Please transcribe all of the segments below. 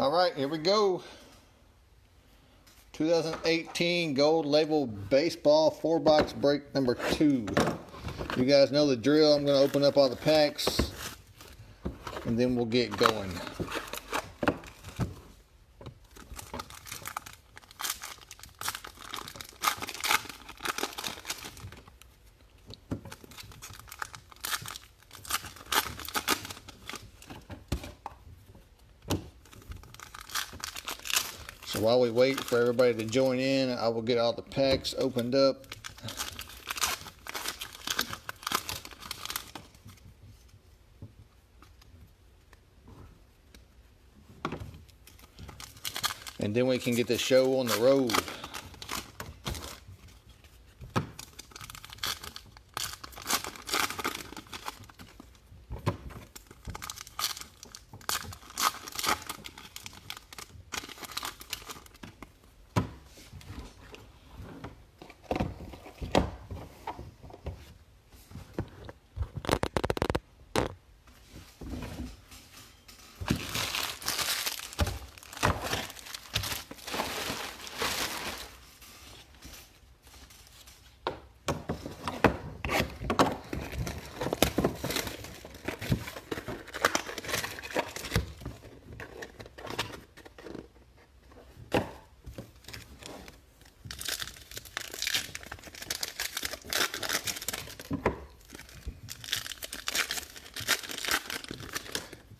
All right, here we go. 2018 Gold Label Baseball 4-box break number 2. You guys know the drill. I'm going to open up all the packs and then we'll get going. So while we wait for everybody to join in, I will get all the packs opened up. And then we can get the show on the road.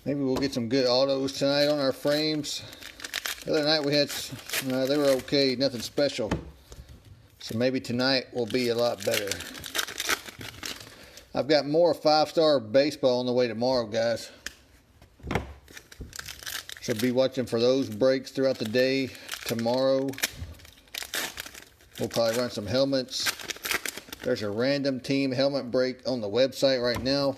Maybe we'll get some good autos tonight on our frames. The other night we had, they were okay, nothing special. So maybe tonight will be a lot better. I've got more 5-star baseball on the way tomorrow, guys. So be watching for those breaks throughout the day. Tomorrow, we'll probably run some helmets. There's a random team helmet break on the website right now.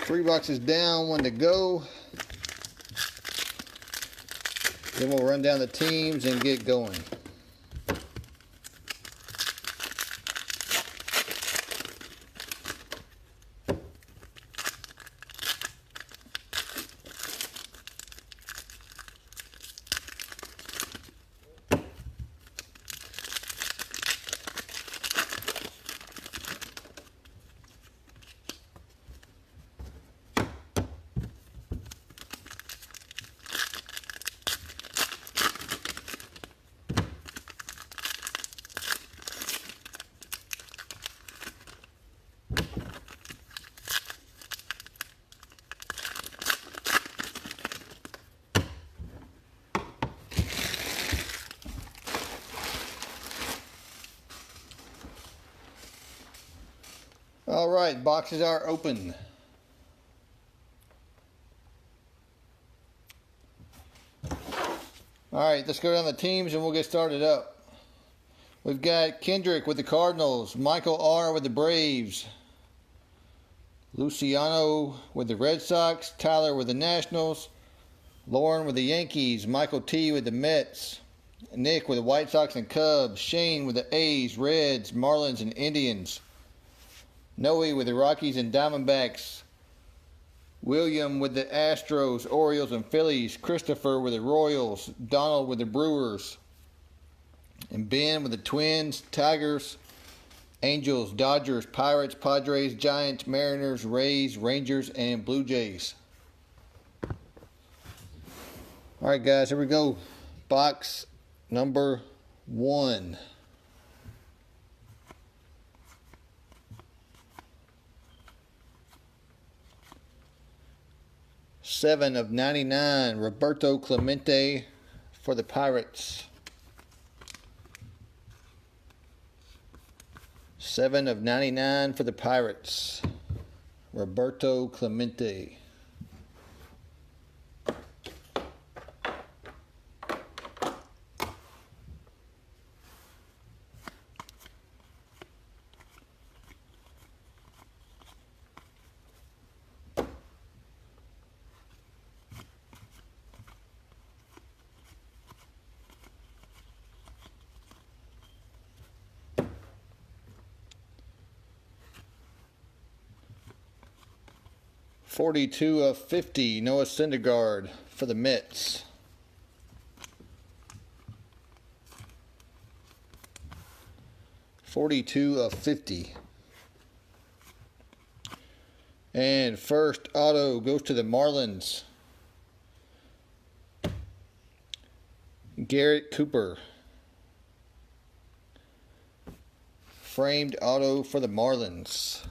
Three boxes down, one to go. Then we'll run down the teams and get going. All right, boxes are open. Alright, let's go down the teams and we'll get started up. We've got Kendrick with the Cardinals, Michael R. with the Braves, Luciano with the Red Sox, Tyler with the Nationals, Lauren with the Yankees, Michael T. with the Mets, Nick with the White Sox and Cubs, Shane with the A's, Reds, Marlins, and Indians, Noe with the Rockies and Diamondbacks, William with the Astros, Orioles, and Phillies, Christopher with the Royals, Donald with the Brewers, and Ben with the Twins, Tigers, Angels, Dodgers, Pirates, Padres, Giants, Mariners, Rays, Rangers, and Blue Jays. Alright guys, here we go. Box number 1. $7/99, Roberto Clemente for the Pirates. $7/99 for the Pirates, Roberto Clemente. $42/50, Noah Syndergaard for the Mets. $42/50. And first auto goes to the Marlins. Garrett Cooper. Framed auto for the Marlins.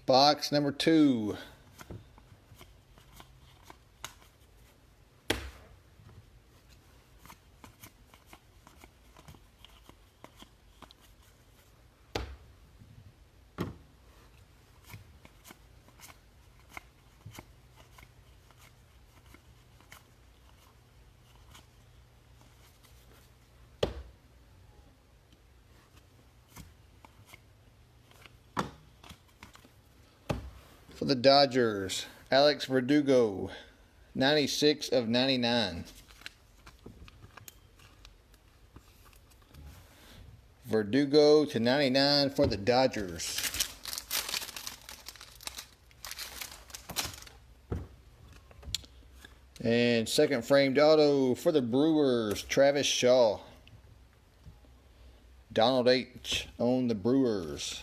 Box number 2. For the Dodgers, Alex Verdugo, 96/99. Verdugo /99 for the Dodgers. And second framed auto for the Brewers, Travis Shaw. Donald H. on the Brewers.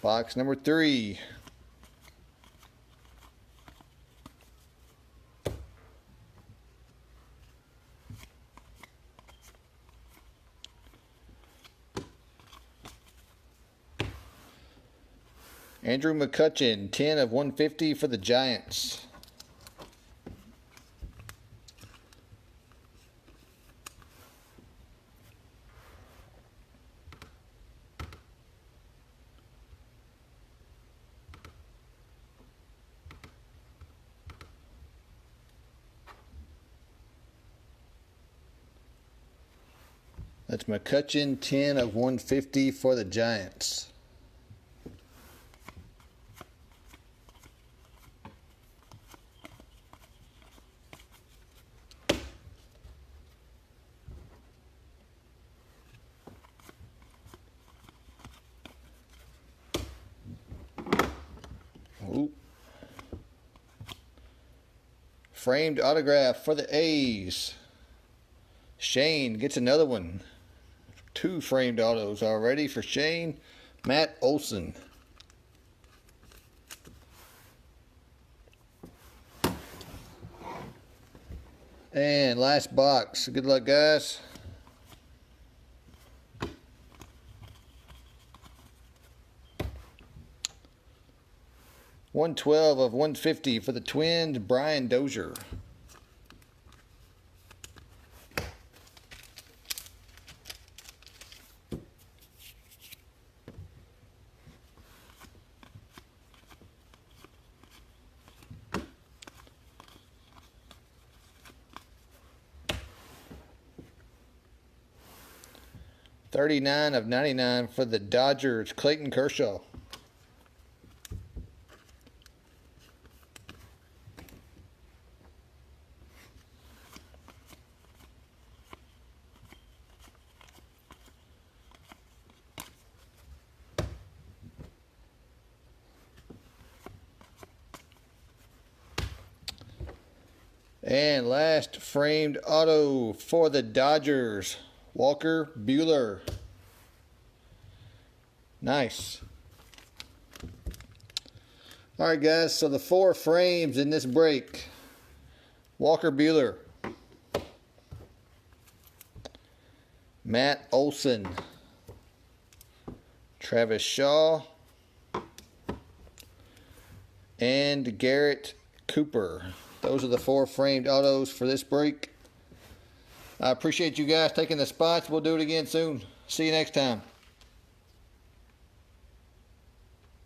Box number 3. Andrew McCutchen, 10/150 for the Giants. That's McCutchen, 10/150 for the Giants. Ooh. Framed autograph for the A's. Shane gets another one. 2 framed autos already for Shane. Matt Olson. And last box. Good luck, guys. $112/150 for the Twins, Brian Dozier. 39 of 99 for the Dodgers, Clayton Kershaw. And last framed auto for the Dodgers, Walker Buehler. Nice. Alright guys, so the 4 frames in this break. Walker Buehler, Matt Olson, Travis Shaw, and Garrett Cooper. Those are the 4 framed autos for this break. I appreciate you guys taking the spots. We'll do it again soon. See you next time.